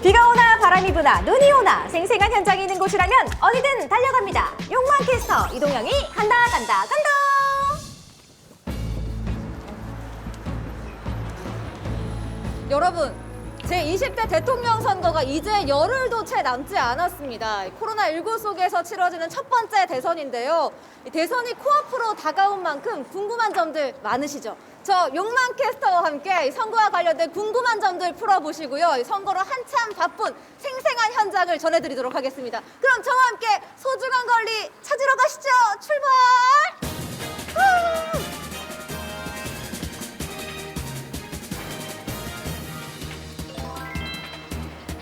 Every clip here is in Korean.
비가 오나 바람이 부나 눈이 오나 생생한 현장이 있는 곳이라면 어디든 달려갑니다. 욕망 캐스터 이동영이 간다. 여러분, 제20대 대통령 선거가 이제 열흘도 채 남지 않았습니다. 코로나19 속에서 치러지는 첫 번째 대선인데요. 이 대선이 코앞으로 다가온 만큼 궁금한 점들 많으시죠? 저 욕망 캐스터와 함께 이 선거와 관련된 궁금한 점들 풀어보시고요. 이 선거로 한참 바쁜 생생한 현장을 전해드리도록 하겠습니다. 그럼 저와 함께 소중한 권리 찾으러 가시죠. 출발!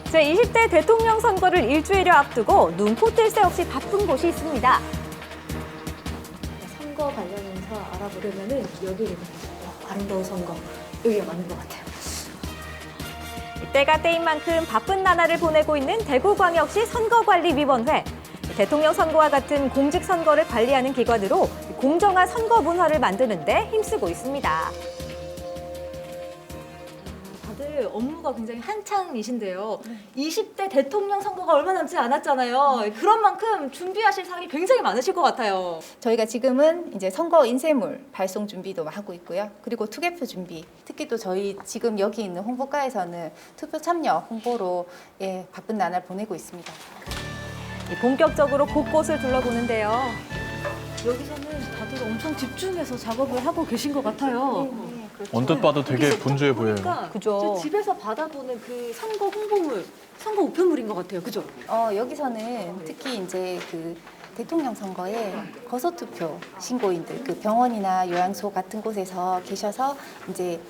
제20대 대통령 선거를 일주일여 앞두고 눈코 뜰 새 없이 바쁜 곳이 있습니다. 선거 관련해서 알아보려면은 여기를 아름다운 선거 여기가 맞는 것 같아요. 때가 때인 만큼 바쁜 나날을 보내고 있는 대구광역시 선거관리위원회. 대통령 선거와 같은 공직선거를 관리하는 기관으로 공정한 선거 문화를 만드는 데 힘쓰고 있습니다. 다들 업무가 굉장히 한창이신데요. 20대 대통령 선거가 얼마 남지 않았잖아요. 그런 만큼 준비하실 사항이 굉장히 많으실 것 같아요. 저희가 지금은 이제 선거 인쇄물 발송 준비도 하고 있고요. 그리고 투개표 준비, 특히 또 저희 지금 여기 있는 홍보과에서는 투표 참여 홍보로 바쁜 나날 보내고 있습니다. 본격적으로 곳곳을 둘러보는데요. 여기서는 다들 엄청 집중해서 작업을 하고 계신 것 같아요. 언뜻 봐도 되게 분주해 보여요. 그러니까 그죠. 저 집에서 받아보는 그 선거 홍보물, 선거 우편물인 것 같아요. 그죠? 여기서는 특히 이제 그 대통령 선거에 거소투표 신고인들, 그 병원이나 요양소 같은 곳에서 계셔서 이제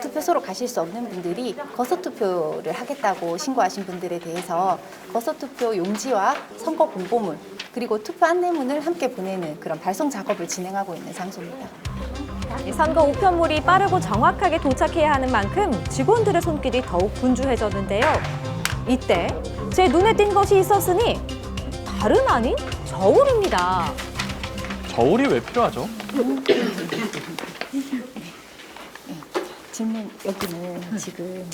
투표소로 가실 수 없는 분들이 거소투표를 하겠다고 신고하신 분들에 대해서 거소투표 용지와 선거 공보물 그리고 투표 안내문을 함께 보내는 그런 발송 작업을 진행하고 있는 장소입니다. 선거 우편물이 빠르고 정확하게 도착해야 하는 만큼 직원들의 손길이 더욱 분주해졌는데요. 이때 제 눈에 띈 것이 있었으니 다름 아닌 저울입니다. 저울이 왜 필요하죠? 질문 여기는 지금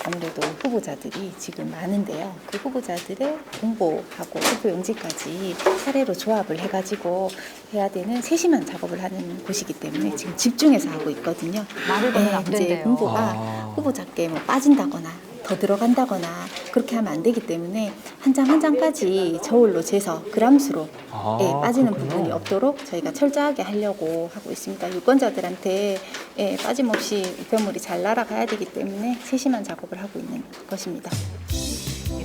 아무래도 후보자들이 지금 많은데요. 그 후보자들의 공보하고 투표 용지까지 차례로 조합을 해가지고 해야 되는 세심한 작업을 하는 곳이기 때문에 지금 집중해서 하고 있거든요. 말을 걸면 안 이제 된대요. 공보가 후보자께 뭐 빠진다거나 더 들어간다거나 그렇게 하면 안 되기 때문에 한 장 한 장까지 저울로 재서 그람수로 빠지는 그렇군요. 부분이 없도록 저희가 철저하게 하려고 하고 있습니다. 유권자들한테 빠짐없이 우편물이 잘 날아가야 되기 때문에 세심한 작업을 하고 있는 것입니다.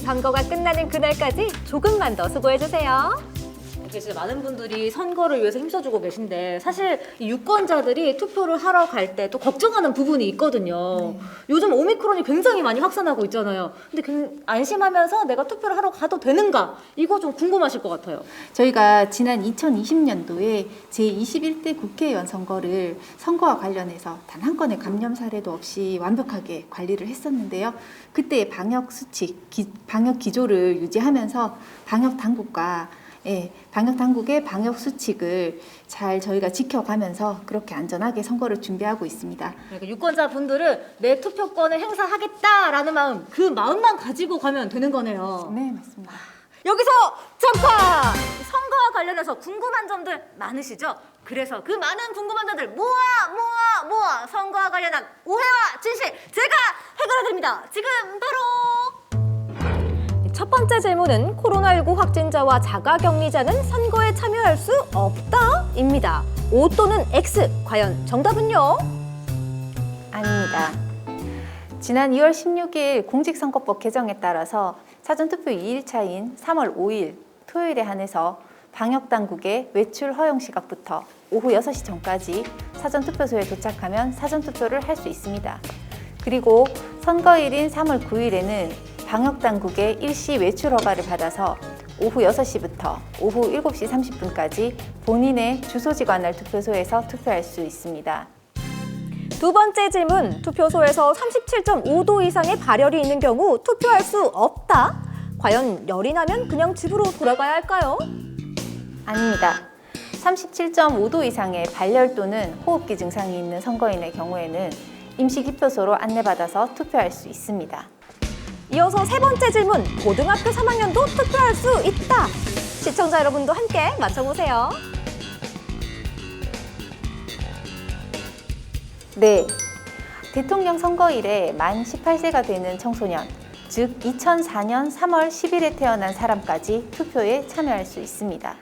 선거가 끝나는 그날까지 조금만 더 수고해주세요. 이렇게 진짜 많은 분들이 선거를 위해서 힘써주고 계신데 사실 이 유권자들이 투표를 하러 갈 때 또 걱정하는 부분이 있거든요. 요즘 오미크론이 굉장히 많이 확산하고 있잖아요. 근데 안심하면서 내가 투표를 하러 가도 되는가? 이거 좀 궁금하실 것 같아요. 저희가 지난 2020년도에 제21대 국회의원 선거를 선거와 관련해서 단 한 건의 감염 사례도 없이 완벽하게 관리를 했었는데요. 그때 방역 수칙, 방역 기조를 유지하면서 방역 당국의 방역 수칙을 잘 저희가 지켜가면서 그렇게 안전하게 선거를 준비하고 있습니다. 그러니까 유권자분들은 내 투표권을 행사하겠다라는 마음, 그 마음만 가지고 가면 되는 거네요. 네, 맞습니다. 여기서 잠깐! 선거와 관련해서 궁금한 점들 많으시죠? 그래서 그 많은 궁금한 점들 모아 선거와 관련한 오해와 진실 제가 해결해드립니다. 지금 바로 첫 번째 질문은 코로나19 확진자와 자가격리자는 선거에 참여할 수 없다?입니다. O 또는 X, 과연 정답은요? 아닙니다. 지난 2월 16일 공직선거법 개정에 따라서 사전투표 2일차인 3월 5일 토요일에 한해서 방역당국의 외출 허용 시각부터 오후 6시 전까지 사전투표소에 도착하면 사전투표를 할 수 있습니다. 그리고 선거일인 3월 9일에는 방역당국의 일시 외출 허가를 받아서 오후 6시부터 오후 7시 30분까지 본인의 주소지 관할 투표소에서 투표할 수 있습니다. 두 번째 질문, 투표소에서 37.5도 이상의 발열이 있는 경우 투표할 수 없다? 과연 열이 나면 그냥 집으로 돌아가야 할까요? 아닙니다. 37.5도 이상의 발열 또는 호흡기 증상이 있는 선거인의 경우에는 임시기표소로 안내받아서 투표할 수 있습니다. 이어서 세 번째 질문, 고등학교 3학년도 투표할 수 있다. 시청자 여러분도 함께 맞춰보세요. 네. 대통령 선거일에 만 18세가 되는 청소년, 즉 2004년 3월 10일에 태어난 사람까지 투표에 참여할 수 있습니다.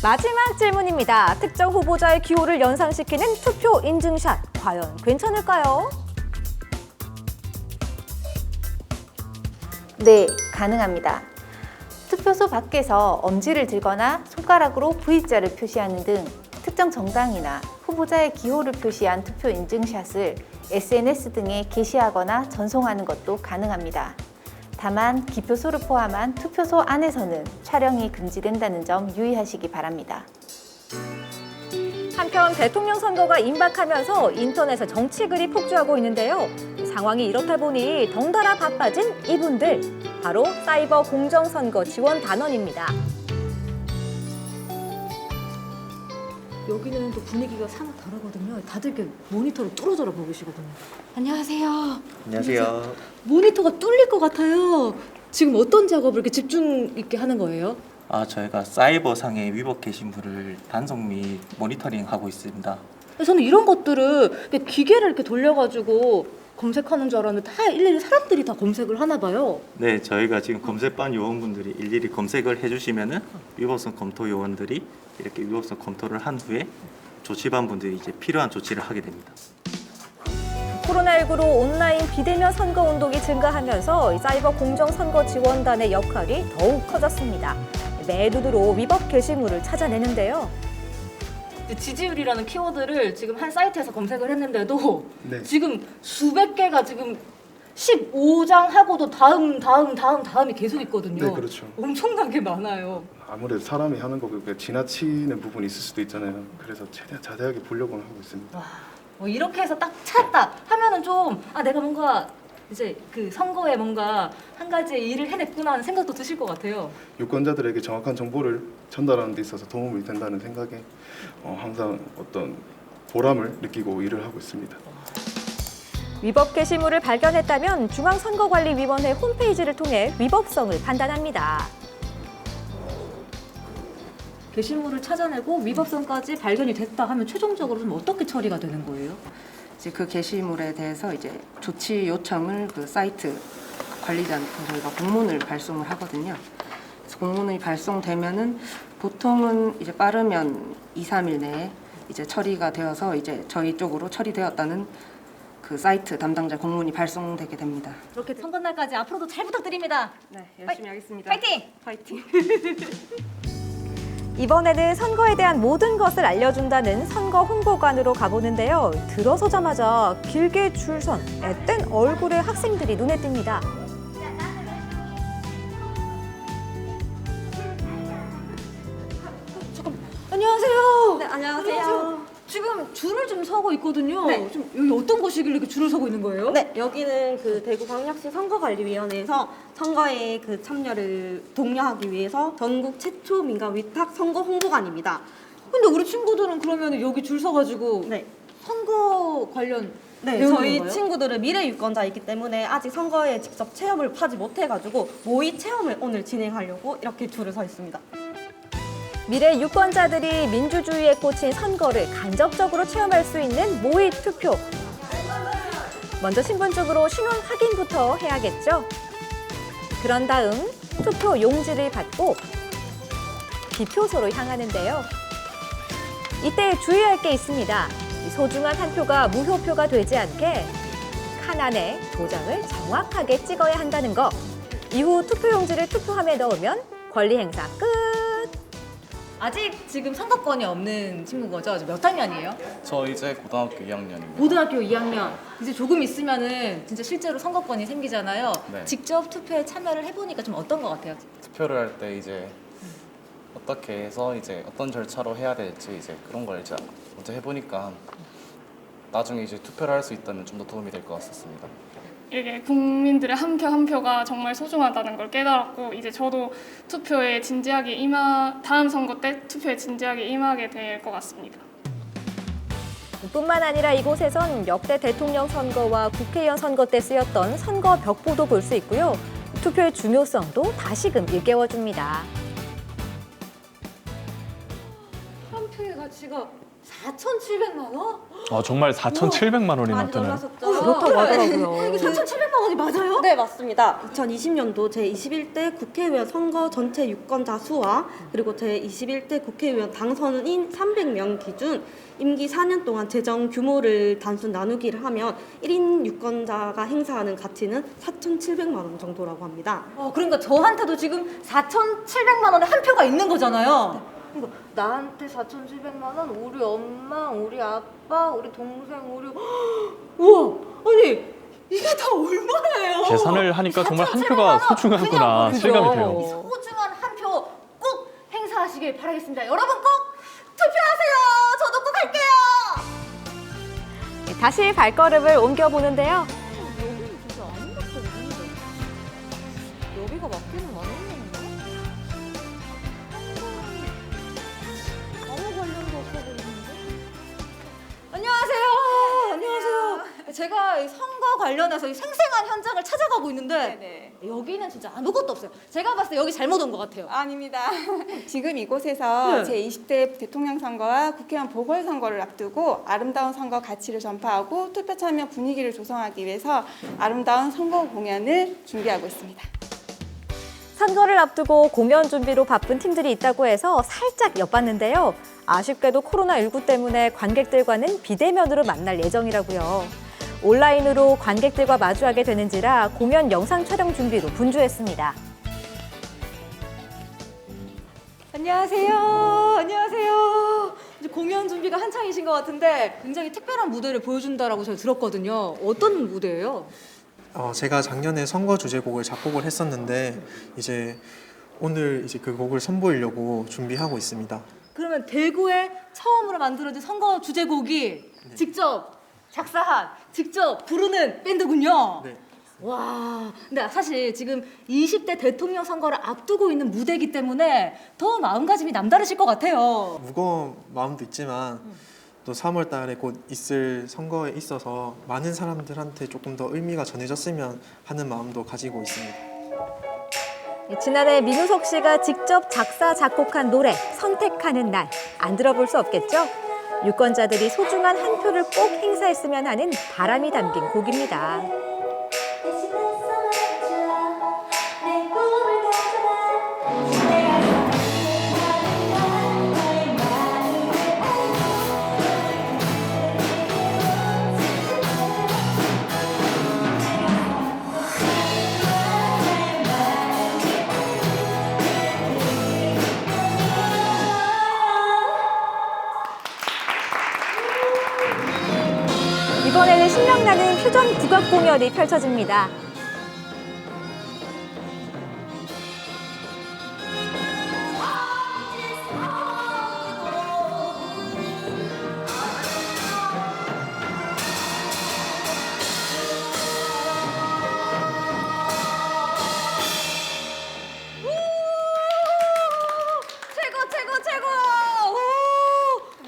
마지막 질문입니다. 특정 후보자의 기호를 연상시키는 투표 인증샷, 과연 괜찮을까요? 네, 가능합니다. 투표소 밖에서 엄지를 들거나 손가락으로 V자를 표시하는 등 특정 정당이나 후보자의 기호를 표시한 투표 인증샷을 SNS 등에 게시하거나 전송하는 것도 가능합니다. 다만 기표소를 포함한 투표소 안에서는 촬영이 금지된다는 점 유의하시기 바랍니다. 한편 대통령 선거가 임박하면서 인터넷에 정치글이 폭주하고 있는데요. 상황이 이렇다 보니 덩달아 바빠진 이분들, 바로 사이버 공정선거 지원 단원입니다. 여기는 또 분위기가 사뭇 다르거든요. 다들 이렇게 모니터를 뚫어져라 보고 계시거든요. 안녕하세요. 안녕하세요. 모니터가 뚫릴 것 같아요. 지금 어떤 작업을 이렇게 집중 있게 하는 거예요? 저희가 사이버상의 위법 게시물을 단속 및 모니터링 하고 있습니다. 저는 이런 것들을 이렇게 기계를 이렇게 돌려가지고 검색하는 줄 알았는데 다 일일이 사람들이 다 검색을 하나 봐요. 네, 저희가 지금 검색반 요원분들이 일일이 검색을 해주시면은 위법성 검토 요원들이 이렇게 위법성 검토를 한 후에 조치반 분들이 이제 필요한 조치를 하게 됩니다. 코로나19로 온라인 비대면 선거 운동이 증가하면서 이 사이버 공정선거 지원단의 역할이 더욱 커졌습니다. 매 눈으로 위법 게시물을 찾아내는데요. 지지율이라는 키워드를 지금 한 사이트에서 검색을 했는데도 네. 지금 수백 개가 지금 15장 하고도 다음이 계속 있거든요. 네, 그렇죠. 엄청나게 많아요. 아무래도 사람이 하는 거 그게 지나치는 부분이 있을 수도 있잖아요. 그래서 최대한 자세하게 보려고 하고 있습니다. 뭐 이렇게 해서 딱 찾았다 하면은 좀 내가 뭔가 이제 그 선거에 뭔가 한 가지의 일을 해냈구나 하는 생각도 드실 것 같아요. 유권자들에게 정확한 정보를 전달하는 데 있어서 도움이 된다는 생각에 항상 어떤 보람을 느끼고 일을 하고 있습니다. 위법 게시물을 발견했다면 중앙선거관리위원회 홈페이지를 통해 위법성을 판단합니다. 게시물을 찾아내고 위법성까지 발견이 됐다 하면 최종적으로 좀 어떻게 처리가 되는 거예요? 이제 그 게시물에 대해서 이제 조치 요청을 그 사이트 관리자한테 저희가 공문을 발송을 하거든요. 그래서 공문이 발송되면은 보통은 이제 빠르면 2, 3일 내에 이제 처리가 되어서 이제 저희 쪽으로 처리되었다는 그 사이트 담당자 공문이 발송되게 됩니다. 그렇게 선거날까지 앞으로도 잘 부탁드립니다. 네, 열심히 하겠습니다. 파이팅! 파이팅! 이번에는 선거에 대한 모든 것을 알려준다는 선거 홍보관으로 가보는데요. 들어서자마자 길게 줄 선 앳된 얼굴의 학생들이 눈에 띕니다. 안녕하세요. 네, 안녕하세요. 지금 줄을 좀 서고 있거든요. 네. 좀 여기 어떤 곳이길래 이렇게 줄을 서고 있는 거예요? 네, 여기는 그 대구광역시 선거관리위원회에서 선거에 그 참여를 독려하기 위해서 전국 최초 민간 위탁 선거 홍보관입니다. 근데 우리 친구들은 그러면 여기 줄 서가지고 네, 선거 관련 네, 배우는 저희 건가요? 친구들은 미래 유권자이기 때문에 아직 선거에 직접 체험을 하지 못해가지고 모의 체험을 오늘 진행하려고 이렇게 줄을 서 있습니다. 미래 유권자들이 민주주의에 꽂힌 선거를 간접적으로 체험할 수 있는 모의 투표. 먼저 신분증으로 신원 확인부터 해야겠죠. 그런 다음 투표 용지를 받고 기표소로 향하는데요. 이때 주의할 게 있습니다. 소중한 한 표가 무효표가 되지 않게 칸 안에 도장을 정확하게 찍어야 한다는 거. 이후 투표 용지를 투표함에 넣으면 권리 행사 끝. 아직 지금 선거권이 없는 친구인 거죠? 몇 학년이에요? 저 이제 고등학교 2학년입니다. 고등학교 2학년. 이제 조금 있으면은 진짜 실제로 선거권이 생기잖아요. 네. 직접 투표에 참여를 해보니까 좀 어떤 것 같아요? 투표를 할 때 이제 어떻게 해서 이제 어떤 절차로 해야 될지 이제 그런 걸 이제 먼저 해보니까 나중에 이제 투표를 할 수 있다면 좀 더 도움이 될 것 같았습니다. 이게 국민들의 한 표 한 표가 정말 소중하다는 걸 깨달았고 이제 저도 투표에 진지하게 다음 선거 때 투표에 진지하게 임하게 될 것 같습니다. 뿐만 아니라 이곳에선 역대 대통령 선거와 국회의원 선거 때 쓰였던 선거 벽보도 볼 수 있고요. 투표의 중요성도 다시금 일깨워줍니다. 한 표의 가치가 4,700만 원? 정말 4,700만 원이 많이 넘다는. 놀라셨죠? 그렇다고 하더라고요. 이게 4,700만 원이 맞아요? 네, 맞습니다. 2020년도 제21대 국회의원 선거 전체 유권자 수와 그리고 제21대 국회의원 당선인 300명 기준 임기 4년 동안 재정 규모를 단순 나누기를 하면 1인 유권자가 행사하는 가치는 4,700만 원 정도라고 합니다. 그러니까 저한테도 지금 4,700만 원에 한 표가 있는 거잖아요. 그러니까 나한테 4,700만 원, 우리 엄마, 우리 아빠, 우리 동생, 우리 우와, 아니 이게 다 얼마예요? 계산을 하니까 정말 한 표가 소중하구나 그냥 실감이 그죠? 돼요. 이 소중한 한 표 꼭 행사하시길 바라겠습니다. 여러분 꼭 투표하세요. 저도 꼭 할게요. 다시 발걸음을 옮겨보는데요. 여기는 진짜 아닌 것 같은데. 여기가 맞기는 맞는데. 아무 관련도 없어 보이는데. 안녕하세요. 안녕하세요. 제가 이 선거 관련해서 이 생생한 현장을 찾아가고 있는데 여기는 진짜 아무것도 없어요. 제가 봤을 때 여기 잘못 온 것 같아요. 아닙니다. 지금 이곳에서 네. 제20대 대통령 선거와 국회의원 보궐선거를 앞두고 아름다운 선거 가치를 전파하고 투표 참여 분위기를 조성하기 위해서 아름다운 선거 공연을 준비하고 있습니다. 선거를 앞두고 공연 준비로 바쁜 팀들이 있다고 해서 살짝 엿봤는데요. 아쉽게도 코로나19 때문에 관객들과는 비대면으로 만날 예정이라고요. 온라인으로 관객들과 마주하게 되는지라 공연 영상 촬영 준비로 분주했습니다. 안녕하세요. 안녕하세요. 이제 공연 준비가 한창이신 것 같은데 굉장히 특별한 무대를 보여준다라고 제가 들었거든요. 어떤 무대예요? 제가 작년에 선거 주제곡을 작곡을 했었는데 이제 오늘 이제 그 곡을 선보이려고 준비하고 있습니다. 그러면 대구에 처음으로 만들어진 선거 주제곡이 직접 작사한, 직접 부르는 밴드군요. 네. 와, 근데 사실 지금 20대 대통령 선거를 앞두고 있는 무대이기 때문에 더 마음가짐이 남다르실 것 같아요. 무거운 마음도 있지만 또 3월 달에 곧 있을 선거에 있어서 많은 사람들한테 조금 더 의미가 전해졌으면 하는 마음도 가지고 있습니다. 지난해 민우석 씨가 직접 작사, 작곡한 노래 선택하는 날 안 들어볼 수 없겠죠? 유권자들이 소중한 한 표를 꼭 행사했으면 하는 바람이 담긴 곡입니다. 이번에는 신명나는 표정 국악 공연이 펼쳐집니다. 최고, 최고!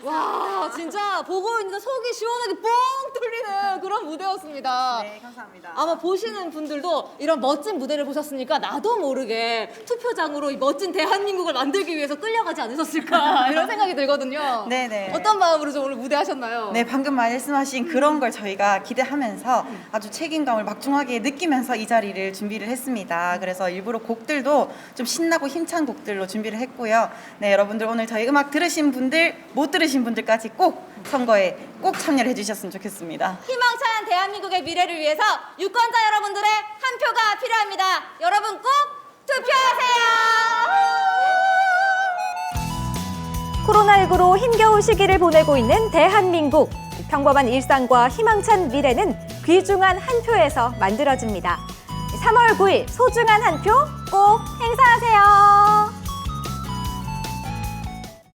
오! 와, 진짜 보고 있는데 속이 시원하게 뻥 뚫리는 그런 무대였습니다. 네, 감사합니다. 아마 보시는 분들도 이런 멋진 무대를 보셨으니까 나도 모르게 투표장으로 이 멋진 대한민국을 만들기 위해서 끌려가지 않으셨을까 이런 생각이 들거든요. 네네. 어떤 마음으로 좀 오늘 무대 하셨나요? 네, 방금 말씀하신 그런 걸 저희가 기대하면서 아주 책임감을 막중하게 느끼면서 이 자리를 준비를 했습니다. 그래서 일부러 곡들도 좀 신나고 힘찬 곡들로 준비를 했고요. 네, 여러분들 오늘 저희 음악 들으신 분들, 못 들으신 분들까지 꼭 선거에 꼭 참여를 해주셨으면 좋겠습니다. 희망찬 대한민국의 미래를 위해서 유권자 여러분들의 한 표가 필요합니다. 여러분 꼭 투표하세요. 코로나19로 힘겨운 시기를 보내고 있는 대한민국. 평범한 일상과 희망찬 미래는 귀중한 한 표에서 만들어집니다. 3월 9일 소중한 한 표 꼭 행사하세요.